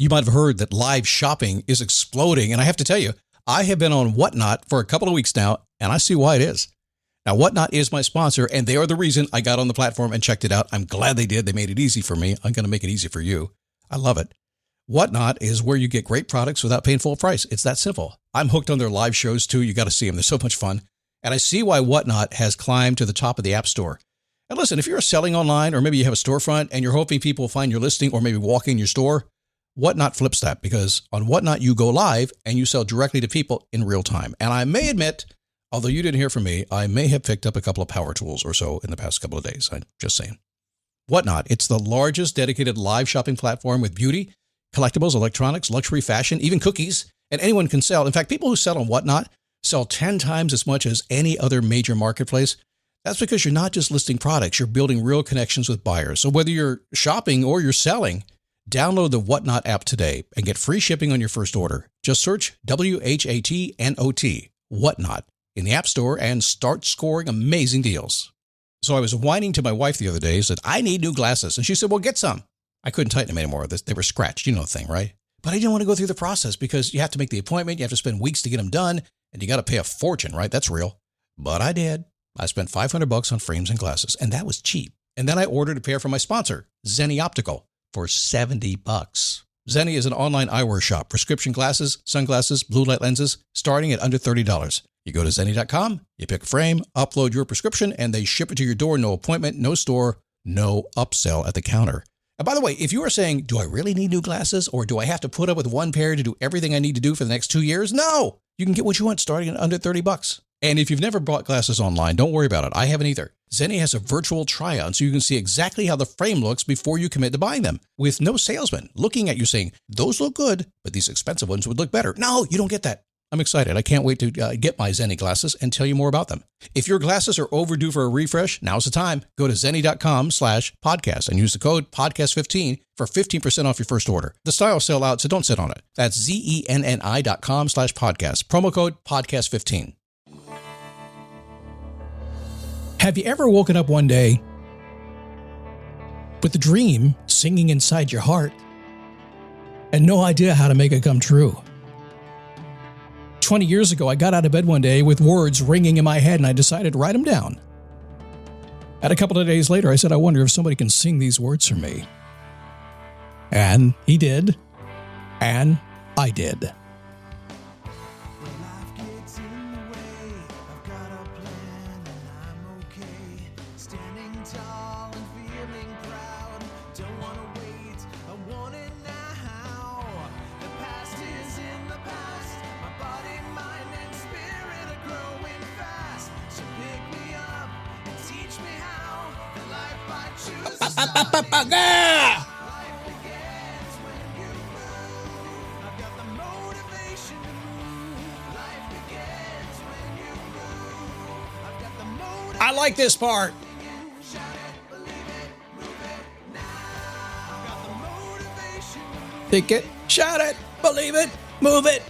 You might have heard that live shopping is exploding. And I have to tell you, I have been on Whatnot for a couple of weeks now, and I see why it is. Now, Whatnot is my sponsor, and they are the reason I got on the platform and checked it out. I'm glad they did. They made it easy for me. I'm going to make it easy for you. I love it. Whatnot is where you get great products without paying full price. It's that simple. I'm hooked on their live shows, too. You got to see them. They're so much fun. And I see why Whatnot has climbed to the top of the App Store. And listen, if you're selling online, or maybe you have a storefront and you're hoping people will find your listing or maybe walk in your store, Whatnot flips that, because on Whatnot, you go live and you sell directly to people in real time. And I may admit, although you didn't hear from me, I may have picked up a couple of power tools or so in the past couple of days. I'm just saying. Whatnot, it's the largest dedicated live shopping platform with beauty, collectibles, electronics, luxury, fashion, even cookies, and anyone can sell. In fact, people who sell on Whatnot sell 10 times as much as any other major marketplace. That's because you're not just listing products, you're building real connections with buyers. So whether you're shopping or you're selling, download the Whatnot app today and get free shipping on your first order. Just search WHATNOT, Whatnot, in the App Store and start scoring amazing deals. So I was whining to my wife the other day, said, I need new glasses. And she said, well, get some. I couldn't tighten them anymore. They were scratched. You know the thing, right? But I didn't want to go through the process because you have to make the appointment. You have to spend weeks to get them done. And you got to pay a fortune, right? That's real. But I did. I spent $500 on frames and glasses, and that was cheap. And then I ordered a pair from my sponsor, Zenni Optical, for $70. Zenni is an online eyewear shop, prescription glasses, sunglasses, blue light lenses, starting at under $30. You go to Zenni.com, you pick a frame, upload your prescription, and they ship it to your door. No appointment, no store, no upsell at the counter. And by the way, if you are saying, do I really need new glasses, or do I have to put up with one pair to do everything I need to do for the next 2 years? No, you can get what you want starting at under $30. And if you've never bought glasses online, don't worry about it. I haven't either. Zenni has a virtual try-on so you can see exactly how the frame looks before you commit to buying them, with no salesman looking at you saying, those look good, but these expensive ones would look better. No, you don't get that. I'm excited. I can't wait to get my Zenni glasses and tell you more about them. If your glasses are overdue for a refresh, now's the time. Go to Zenni.com/podcast and use the code podcast15 for 15% off your first order. The styles sell out, so don't sit on it. That's ZENNI.com/podcast. Promo code podcast15. Have you ever woken up one day with a dream singing inside your heart and no idea how to make it come true? 20 years ago, I got out of bed one day with words ringing in my head and I decided to write them down. And a couple of days later, I said, I wonder if somebody can sing these words for me. And he did. And I did. I like this part. Think it, shout it, believe it, move it.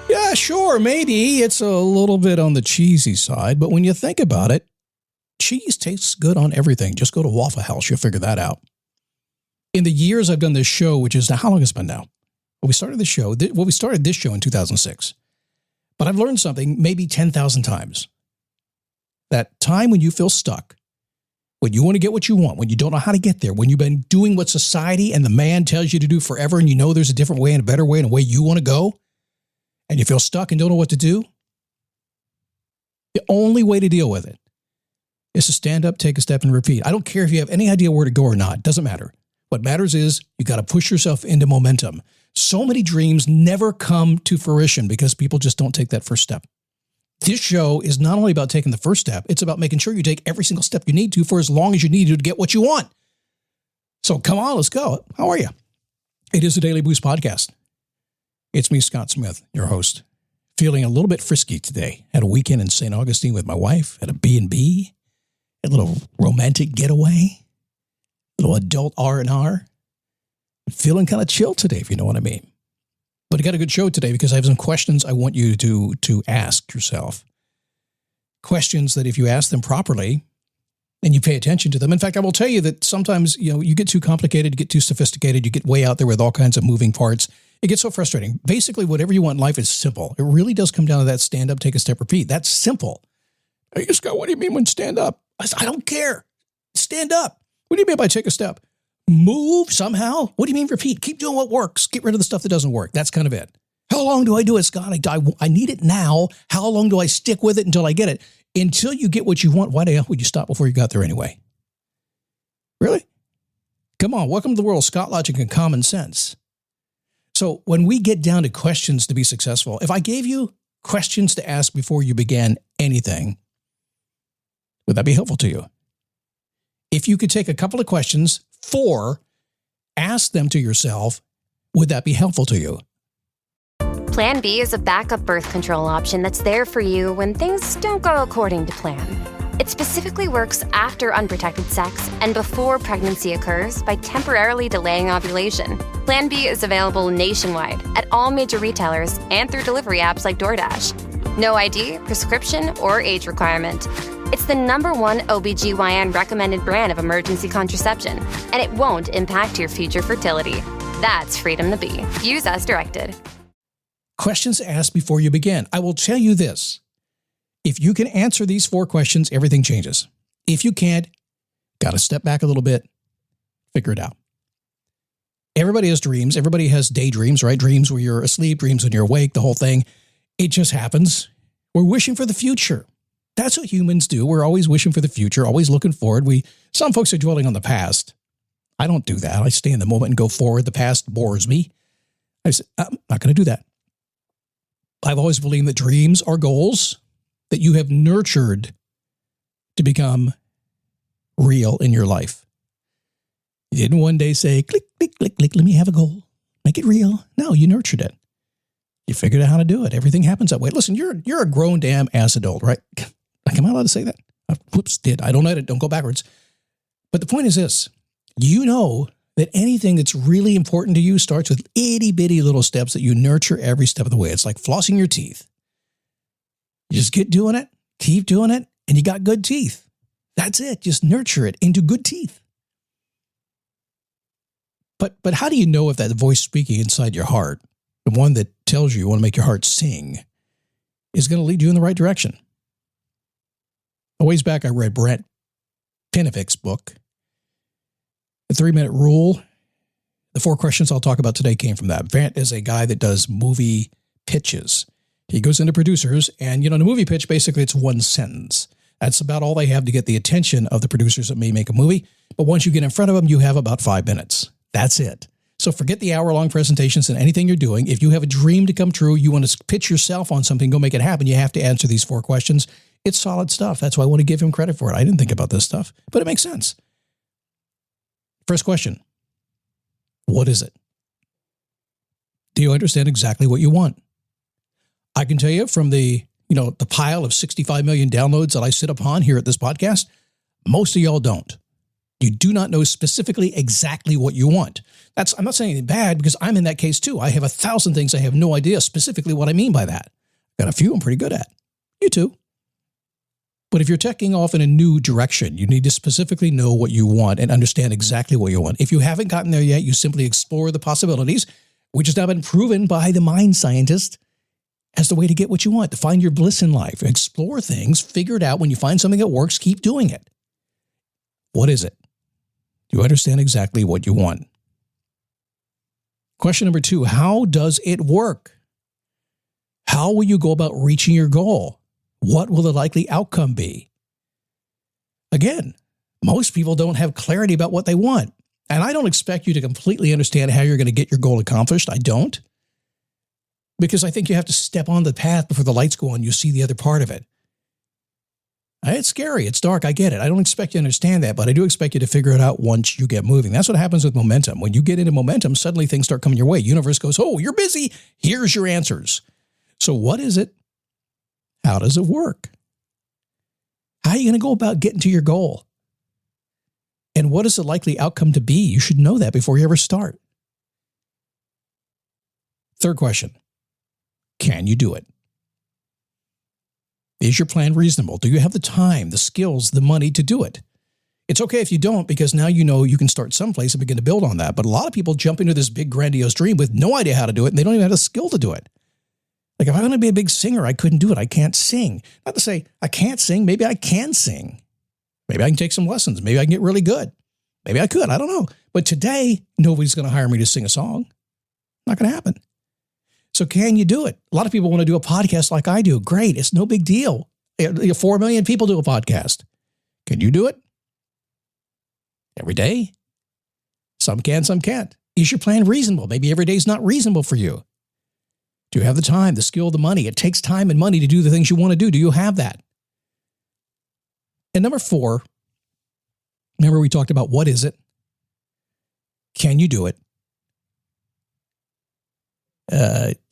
Yeah, sure, maybe it's a little bit on the cheesy side, but when you think about it, cheese tastes good on everything. Just go to Waffle House, you'll figure that out. In the years I've done this show, which is now, how long has it been now? Well, we started this show in 2006, but I've learned something maybe 10,000 times. That time when you feel stuck, when you want to get what you want, when you don't know how to get there, when you've been doing what society and the man tells you to do forever and you know there's a different way and a better way and a way you want to go, and you feel stuck and don't know what to do, the only way to deal with it is to stand up, take a step, and repeat. I don't care if you have any idea where to go or not. It doesn't matter. What matters is you got to push yourself into momentum. So many dreams never come to fruition because people just don't take that first step. This show is not only about taking the first step, it's about making sure you take every single step you need to for as long as you need to get what you want. So come on, let's go. How are you? It is the Daily Boost Podcast. It's me, Scott Smith, your host. Feeling a little bit frisky today. Had a weekend in St. Augustine with my wife at a B&B. A little romantic getaway. A little adult R&R. Feeling kind of chill today, if you know what I mean. But I got a good show today because I have some questions I want you to ask yourself. Questions that if you ask them properly, and you pay attention to them. In fact, I will tell you that sometimes, you get too complicated, you get too sophisticated, you get way out there with all kinds of moving parts. It gets so frustrating. Basically, whatever you want in life is simple. It really does come down to that stand up, take a step, repeat. That's simple. Hey, Scott, what do you mean when stand up? I said, I don't care. Stand up. What do you mean by take a step? Move somehow? What do you mean repeat? Keep doing what works. Get rid of the stuff that doesn't work. That's kind of it. How long do I do it, Scott? I need it now. How long do I stick with it until I get it? Until you get what you want, why the hell would you stop before you got there anyway? Really? Come on, welcome to the world of Scott Logic and common sense. So when we get down to questions to be successful, if I gave you questions to ask before you began anything, would that be helpful to you? If you could take a couple of questions, 4, ask them to yourself, would that be helpful to you? Plan B is a backup birth control option that's there for you when things don't go according to plan. It specifically works after unprotected sex and before pregnancy occurs by temporarily delaying ovulation. Plan B is available nationwide at all major retailers and through delivery apps like DoorDash. No ID, prescription, or age requirement. It's the #1 OBGYN recommended brand of emergency contraception, and it won't impact your future fertility. That's freedom to be. Use as directed. Questions asked before you begin. I will tell you this. If you can answer these 4 questions, everything changes. If you can't, got to step back a little bit, figure it out. Everybody has dreams. Everybody has daydreams, right? Dreams where you're asleep, dreams when you're awake, the whole thing. It just happens. We're wishing for the future. That's what humans do. We're always wishing for the future, always looking forward. Some folks are dwelling on the past. I don't do that. I stay in the moment and go forward. The past bores me. I said, I'm not going to do that. I've always believed that dreams are goals that you have nurtured to become real in your life. You didn't one day say, click, click, click, click, let me have a goal. Make it real. No, you nurtured it. You figured out how to do it. Everything happens that way. Listen, you're a grown damn ass adult, right? Am I allowed to say that? Whoops, I don't edit. Don't go backwards. But the point is this. You know that anything that's really important to you starts with itty bitty little steps that you nurture every step of the way. It's like flossing your teeth. You just get doing it, keep doing it, and you got good teeth. That's it. Just nurture it into good teeth. But how do you know if that voice speaking inside your heart, the one that tells you want to make your heart sing, is going to lead you in the right direction? A ways back, I read Brant Pinvidic's book, The 3-Minute Rule. The 4 questions I'll talk about today came from that. Brant is a guy that does movie pitches. He goes into producers, and the movie pitch, basically it's one sentence. That's about all they have to get the attention of the producers that may make a movie. But once you get in front of them, you have about 5 minutes. That's it. So forget the hour-long presentations and anything you're doing. If you have a dream to come true, you want to pitch yourself on something, go make it happen, you have to answer these 4 questions. It's solid stuff. That's why I want to give him credit for it. I didn't think about this stuff, but it makes sense. First question. What is it? Do you understand exactly what you want? I can tell you from the pile of 65 million downloads that I sit upon here at this podcast, most of y'all don't. You do not know specifically exactly what you want. I'm not saying anything bad because I'm in that case too. I have 1,000 things. I have no idea specifically what I mean by that. Got a few I'm pretty good at. You too. But if you're taking off in a new direction, you need to specifically know what you want and understand exactly what you want. If you haven't gotten there yet, you simply explore the possibilities, which has now been proven by the mind scientist as the way to get what you want, to find your bliss in life. Explore things, figure it out. When you find something that works, keep doing it. What is it? Do you understand exactly what you want? Question number 2, how does it work? How will you go about reaching your goal? What will the likely outcome be? Again, most people don't have clarity about what they want. And I don't expect you to completely understand how you're going to get your goal accomplished. I don't. Because I think you have to step on the path before the lights go on. You see the other part of it. It's scary. It's dark. I get it. I don't expect you to understand that, but I do expect you to figure it out once you get moving. That's what happens with momentum. When you get into momentum, suddenly things start coming your way. Universe goes, oh, you're busy. Here's your answers. So what is it? How does it work? How are you going to go about getting to your goal? And what is the likely outcome to be? You should know that before you ever start. Third question. Can you do it? Is your plan reasonable? Do you have the time, the skills, the money to do it? It's okay if you don't, because now you know you can start someplace and begin to build on that. But a lot of people jump into this big grandiose dream with no idea how to do it, and they don't even have the skill to do it. Like, if I want to be a big singer, I couldn't do it. I can't sing. Not to say I can't sing. Maybe I can sing. Maybe I can take some lessons. Maybe I can get really good. Maybe I could. I don't know. But today, nobody's going to hire me to sing a song. Not going to happen. So can you do it? A lot of people want to do a podcast like I do. Great. It's no big deal. 4 million people do a podcast. Can you do it? Every day? Some can, some can't. Is your plan reasonable? Maybe every day is not reasonable for you. Do you have the time, the skill, the money? It takes time and money to do the things you want to do. Do you have that? And number 4, remember we talked about what is it? Can you do it?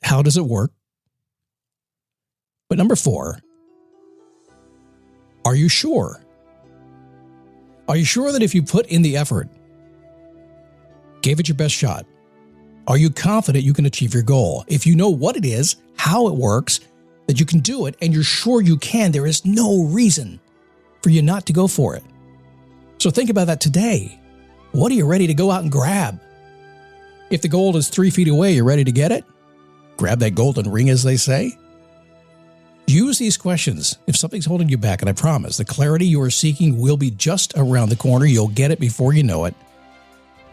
How does it work? But number 4, are you sure? Are you sure that if you put in the effort, gave it your best shot, are you confident you can achieve your goal? If you know what it is, how it works, that you can do it, and you're sure you can, there is no reason for you not to go for it. So think about that today. What are you ready to go out and grab? If the goal is 3 feet away, you're ready to get it? Grab that golden ring, as they say. Use these questions if something's holding you back, and I promise the clarity you are seeking will be just around the corner. You'll get it before you know it.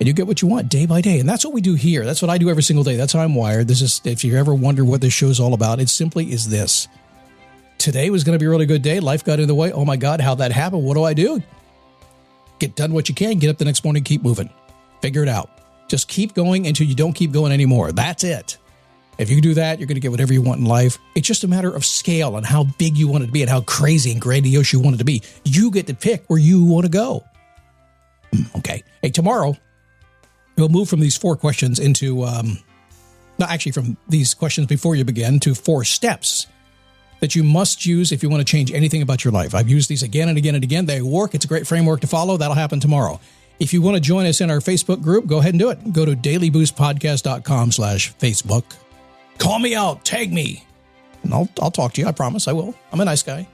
And you get what you want day by day. And that's what we do here. That's what I do every single day. That's how I'm wired. This is, if you ever wonder what this show's all about, it simply is this. Today was going to be a really good day. Life got in the way. Oh my God, how'd that happen? What do I do? Get done what you can. Get up the next morning, keep moving. Figure it out. Just keep going until you don't keep going anymore. That's it. If you do that, you're going to get whatever you want in life. It's just a matter of scale and how big you want it to be and how crazy and grandiose you want it to be. You get to pick where you want to go. Okay. Hey, tomorrow, we'll move from these 4 questions into, from these questions before you begin to 4 steps that you must use if you want to change anything about your life. I've used these again and again and again. They work. It's a great framework to follow. That'll happen tomorrow. If you want to join us in our Facebook group, go ahead and do it. Go to dailyboostpodcast.com/Facebook. Call me out. Tag me. And I'll talk to you. I promise I will. I'm a nice guy.